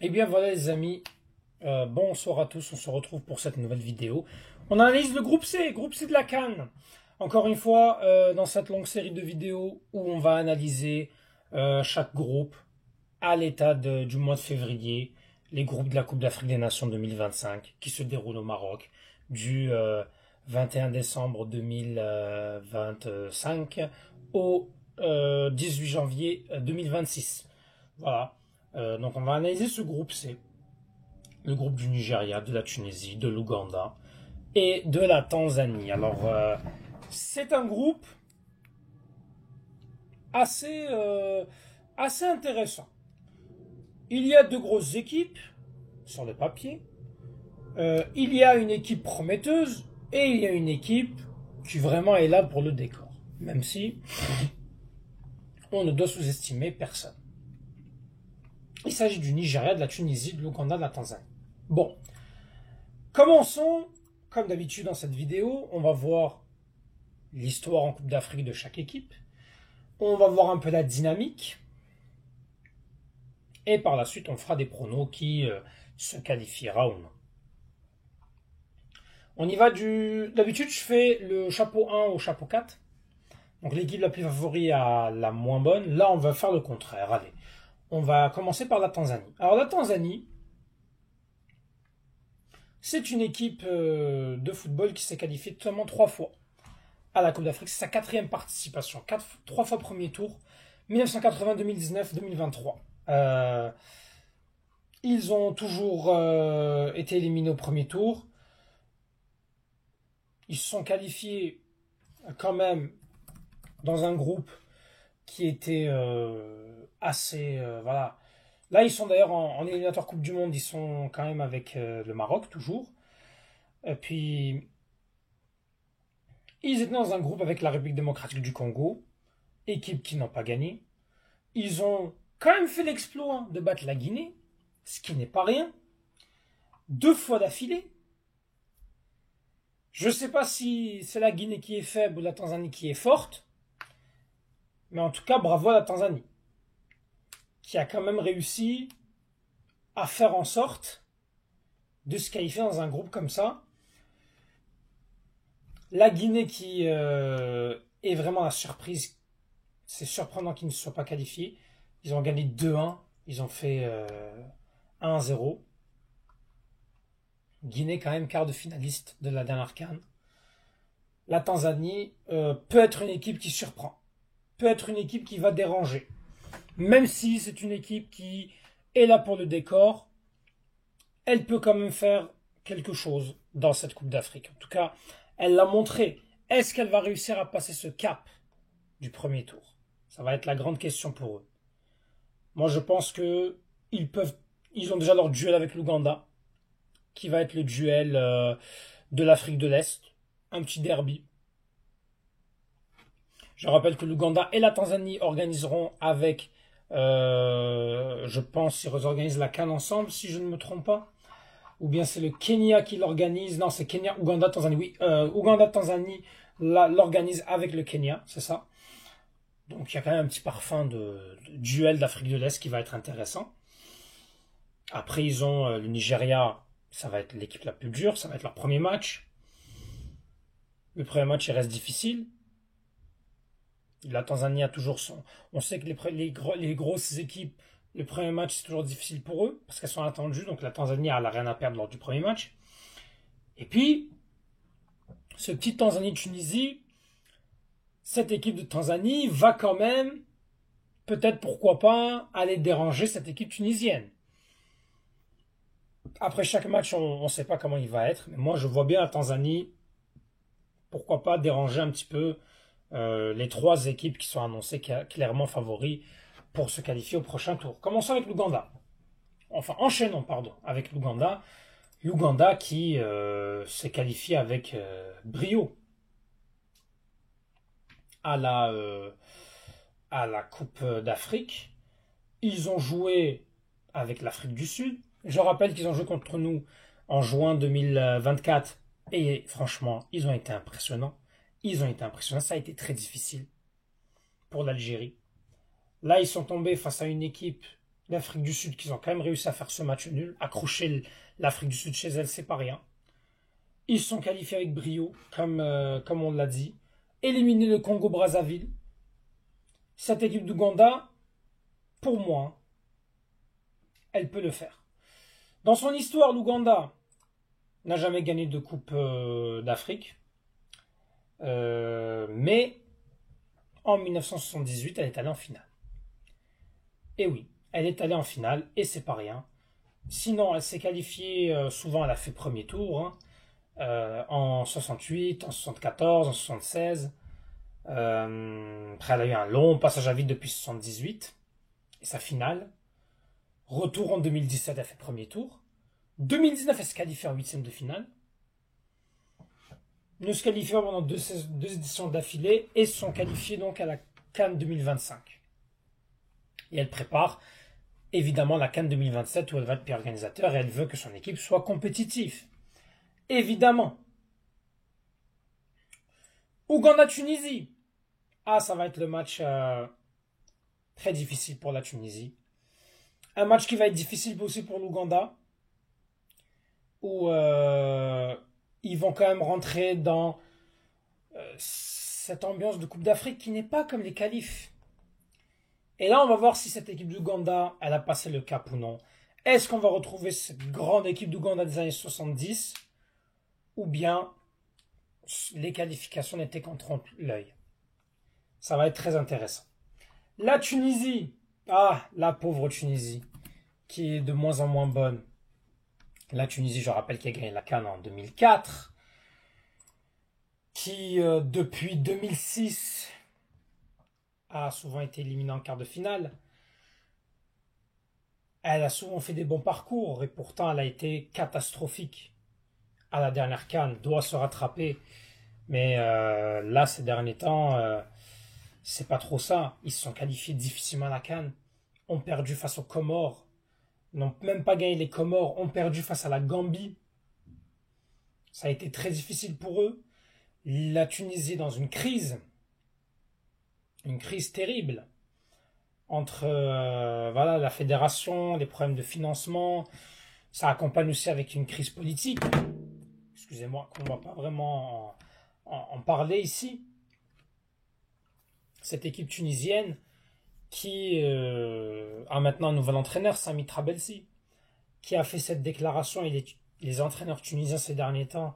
Eh bien voilà les amis, bonsoir à tous, on se retrouve pour cette nouvelle vidéo. On analyse le groupe C de la CAN. Encore une fois, dans cette longue série de vidéos où on va analyser chaque groupe à l'état du mois de février, les groupes de la Coupe d'Afrique des Nations 2025 qui se déroulent au Maroc du 21 décembre 2025 au 18 janvier 2026. Voilà. Donc on va analyser ce groupe C, le groupe du Nigeria, de la Tunisie, de l'Ouganda et de la Tanzanie. Alors c'est un groupe assez, assez intéressant. Il y a deux grosses équipes sur le papier. Il y a une équipe prometteuse et il y a une équipe qui vraiment est là pour le décor. Même si on ne doit sous-estimer personne. Il s'agit du Nigeria, de la Tunisie, de l'Ouganda, de la Tanzanie. Bon, commençons, comme d'habitude dans cette vidéo, on va voir l'histoire en Coupe d'Afrique de chaque équipe. On va voir un peu la dynamique. Et par la suite, on fera des pronos qui se qualifiera ou non. On y va du... D'habitude, je fais le chapeau 1 au chapeau 4. Donc l'équipe la plus favorite à la moins bonne. Là, on va faire le contraire. Allez, on va commencer par la Tanzanie. Alors la Tanzanie, c'est une équipe de football qui s'est qualifiée seulement 3 fois à la Coupe d'Afrique. C'est sa quatrième participation. 3 fois premier tour. 1980, 2019, 2023. Ils ont toujours été éliminés au premier tour. Ils se sont qualifiés quand même dans un groupe qui était assez... voilà. Là, ils sont d'ailleurs en éliminatoire Coupe du Monde. Ils sont quand même avec le Maroc, toujours. Et puis, ils étaient dans un groupe avec la République démocratique du Congo, équipe qui n'ont pas gagné. Ils ont quand même fait l'exploit de battre la Guinée, ce qui n'est pas rien. 2 fois d'affilée. Je ne sais pas si c'est la Guinée qui est faible ou la Tanzanie qui est forte, mais en tout cas, bravo à la Tanzanie, qui a quand même réussi à faire en sorte de se qualifier dans un groupe comme ça. La Guinée qui est vraiment la surprise. C'est surprenant qu'ils ne se soient pas qualifiés. Ils ont gagné 2-1. Ils ont fait 1-0. Guinée quand même quart de finaliste de la dernière CAN. La Tanzanie peut être une équipe qui surprend. Peut être une équipe qui va déranger. Même si c'est une équipe qui est là pour le décor, elle peut quand même faire quelque chose dans cette Coupe d'Afrique. En tout cas, elle l'a montré. Est-ce qu'elle va réussir à passer ce cap du premier tour? Ça va être la grande question pour eux. Moi, je pense que ils ont déjà leur duel avec l'Ouganda, qui va être le duel de l'Afrique de l'Est. Un petit derby. Je rappelle que l'Ouganda et la Tanzanie organiseront avec, je pense, ils organisent la CAN ensemble, si je ne me trompe pas. Ou bien c'est le Kenya qui l'organise. Non, c'est Kenya, Ouganda, Tanzanie. Oui, Ouganda, Tanzanie l'organise avec le Kenya, c'est ça. Donc il y a quand même un petit parfum de duel d'Afrique de l'Est qui va être intéressant. Après, ils ont le Nigeria, ça va être l'équipe la plus dure, ça va être leur premier match. Le premier match, il reste difficile. La Tanzanie a toujours son... On sait que les grosses équipes, le premier match, c'est toujours difficile pour eux, parce qu'elles sont attendues, donc la Tanzanie, elle n'a rien à perdre lors du premier match. Et puis, ce petit Tanzanie-Tunisie, cette équipe de Tanzanie va quand même, peut-être pourquoi pas, aller déranger cette équipe tunisienne. Après chaque match, on ne sait pas comment il va être, mais moi je vois bien la Tanzanie, pourquoi pas déranger un petit peu les 3 équipes qui sont annoncées clairement favoris pour se qualifier au prochain tour. Commençons avec l'Ouganda. Enfin, enchaînons, pardon, avec l'Ouganda. L'Ouganda qui s'est qualifié avec brio à à la Coupe d'Afrique. Ils ont joué avec l'Afrique du Sud. Je rappelle qu'ils ont joué contre nous en juin 2024 et franchement, ils ont été impressionnants. Ils ont été impressionnants. Ça a été très difficile pour l'Algérie. Là, ils sont tombés face à une équipe L'Afrique du Sud, qu'ils ont quand même réussi à faire ce match nul. Accrocher l'Afrique du Sud chez elle, c'est pas rien. Ils sont qualifiés avec brio, comme on l'a dit. Éliminer le Congo-Brazzaville. Cette équipe d'Ouganda, pour moi, elle peut le faire. Dans son histoire, l'Ouganda n'a jamais gagné de Coupe d'Afrique. Mais en 1978, elle est allée en finale. Et oui, elle est allée en finale, et c'est pas rien. Sinon, elle s'est qualifiée, souvent elle a fait premier tour, hein, en 68, en 74, en 76. Après, elle a eu un long passage à vide depuis 78, et sa finale. Retour en 2017, elle fait premier tour. 2019, elle se qualifie en huitième de finale. Ne se qualifient pas pendant deux éditions d'affilée et sont qualifiés donc à la CAN 2025. Et elle prépare évidemment la CAN 2027 où elle va être pays organisateur et elle veut que son équipe soit compétitive. Évidemment. Ouganda-Tunisie. Ah, ça va être le match très difficile pour la Tunisie. Un match qui va être difficile aussi pour l'Ouganda. Où ils vont quand même rentrer dans cette ambiance de Coupe d'Afrique qui n'est pas comme les qualifs. Et là, on va voir si cette équipe d'Ouganda, elle a passé le cap ou non. Est-ce qu'on va retrouver cette grande équipe d'Ouganda des années 70 ou bien les qualifications n'étaient qu'en trompe l'œil. Ça va être très intéressant. La Tunisie, ah, la pauvre Tunisie, qui est de moins en moins bonne. La Tunisie, je rappelle, qui a gagné la CAN en 2004, qui depuis 2006 a souvent été éliminée en quart de finale. Elle a souvent fait des bons parcours et pourtant elle a été catastrophique à la dernière CAN, doit se rattraper. Mais là, ces derniers temps, c'est pas trop ça. Ils se sont qualifiés difficilement à la CAN, ont perdu face aux Comores, n'ont même pas gagné les Comores, ont perdu face à la Gambie. Ça a été très difficile pour eux. La Tunisie est dans une crise terrible entre voilà, la fédération, les problèmes de financement. Ça accompagne aussi avec une crise politique. Excusez-moi, qu'on ne va pas vraiment en parler ici. Cette équipe tunisienne qui a maintenant un nouvel entraîneur, Sami Trabelsi, qui a fait cette déclaration. Et les entraîneurs tunisiens ces derniers temps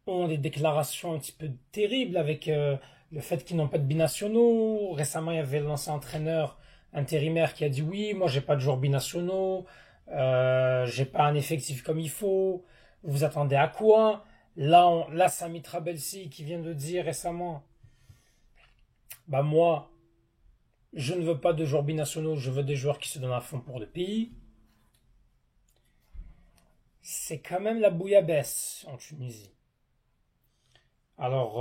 ont des déclarations un petit peu terribles avec le fait qu'ils n'ont pas de binationaux. Récemment, il y avait l'ancien entraîneur intérimaire qui a dit oui, moi j'ai pas de joueurs binationaux, j'ai pas un effectif comme il faut, vous attendez à quoi? Là, Sami Trabelsi qui vient de dire récemment, bah moi, je ne veux pas de joueurs binationaux, je veux des joueurs qui se donnent à fond pour le pays. C'est quand même la bouillabaisse en Tunisie. Alors,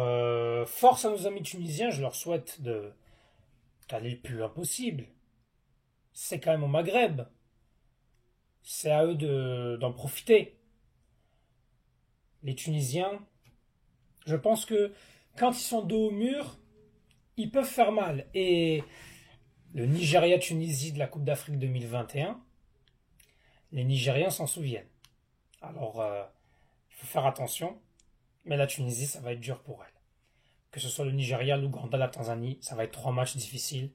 force à nos amis tunisiens, je leur souhaite d'aller le plus loin possible. C'est quand même au Maghreb. C'est à eux d'en profiter. Les Tunisiens, je pense que quand ils sont dos au mur, ils peuvent faire mal. Et le Nigeria-Tunisie de la Coupe d'Afrique 2021, les Nigériens s'en souviennent. Alors, il faut faire attention. Mais la Tunisie, ça va être dur pour elle. Que ce soit le Nigeria, l'Ouganda, la Tanzanie, ça va être 3 matchs difficiles.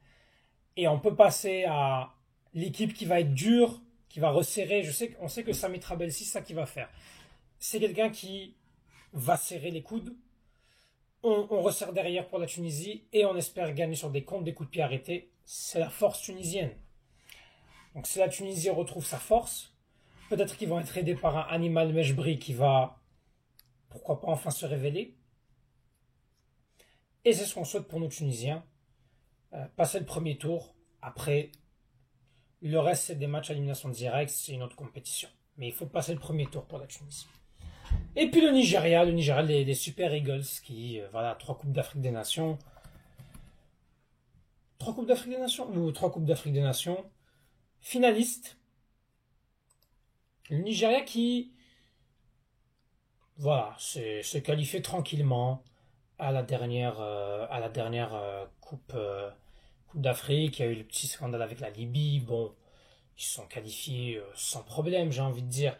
Et on peut passer à l'équipe qui va être dure, qui va resserrer. On sait que Sami Trabelsi, c'est ça qu'il va faire. C'est quelqu'un qui va serrer les coudes. On resserre derrière pour la Tunisie et on espère gagner sur des comptes, des coups de pied arrêtés. C'est la force tunisienne. Donc si la Tunisie retrouve sa force, peut-être qu'ils vont être aidés par un Animal Mejbri qui va, pourquoi pas, enfin se révéler. Et c'est ce qu'on souhaite pour nos Tunisiens. Passer le premier tour. Après, le reste, c'est des matchs à élimination directe, c'est une autre compétition. Mais il faut passer le premier tour pour la Tunisie. Et puis le Nigeria, les Super Eagles, qui, voilà, 3 Coupes d'Afrique des Nations. 3 Coupes d'Afrique des Nations ou 3 Coupes d'Afrique des Nations. Finaliste. Le Nigeria qui, voilà, s'est qualifié tranquillement à la dernière Coupe d'Afrique. Il y a eu le petit scandale avec la Libye. Bon, ils sont qualifiés sans problème, j'ai envie de dire.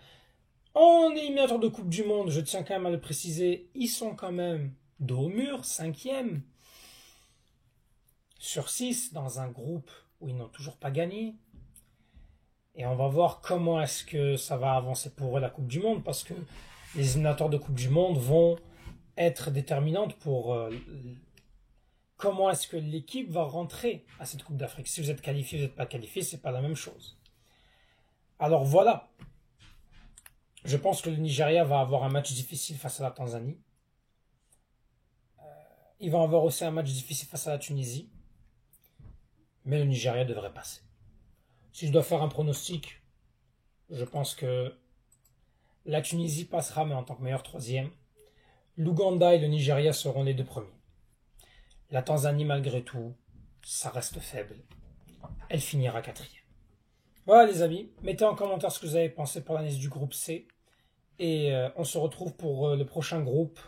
En éliminateur de Coupe du Monde, je tiens quand même à le préciser, ils sont quand même dos au mur, 5e sur 6 dans un groupe où ils n'ont toujours pas gagné. Et on va voir comment est-ce que ça va avancer pour eux la Coupe du Monde, parce que les éliminateurs de Coupe du Monde vont être déterminantes pour comment est-ce que l'équipe va rentrer à cette Coupe d'Afrique. Si vous êtes qualifié, vous n'êtes pas qualifié, c'est pas la même chose. Alors voilà. Je pense que le Nigeria va avoir un match difficile face à la Tanzanie. Il va avoir aussi un match difficile face à la Tunisie. Mais le Nigeria devrait passer. Si je dois faire un pronostic, je pense que la Tunisie passera, mais en tant que meilleur troisième. L'Ouganda et le Nigeria seront les deux premiers. La Tanzanie, malgré tout, ça reste faible. Elle finira 4e. Voilà les amis, mettez en commentaire ce que vous avez pensé pour l'analyse du groupe C. Et on se retrouve pour le prochain groupe,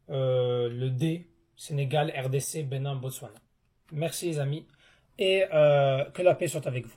le D, Sénégal, RDC, Bénin, Botswana. Merci les amis, et que la paix soit avec vous.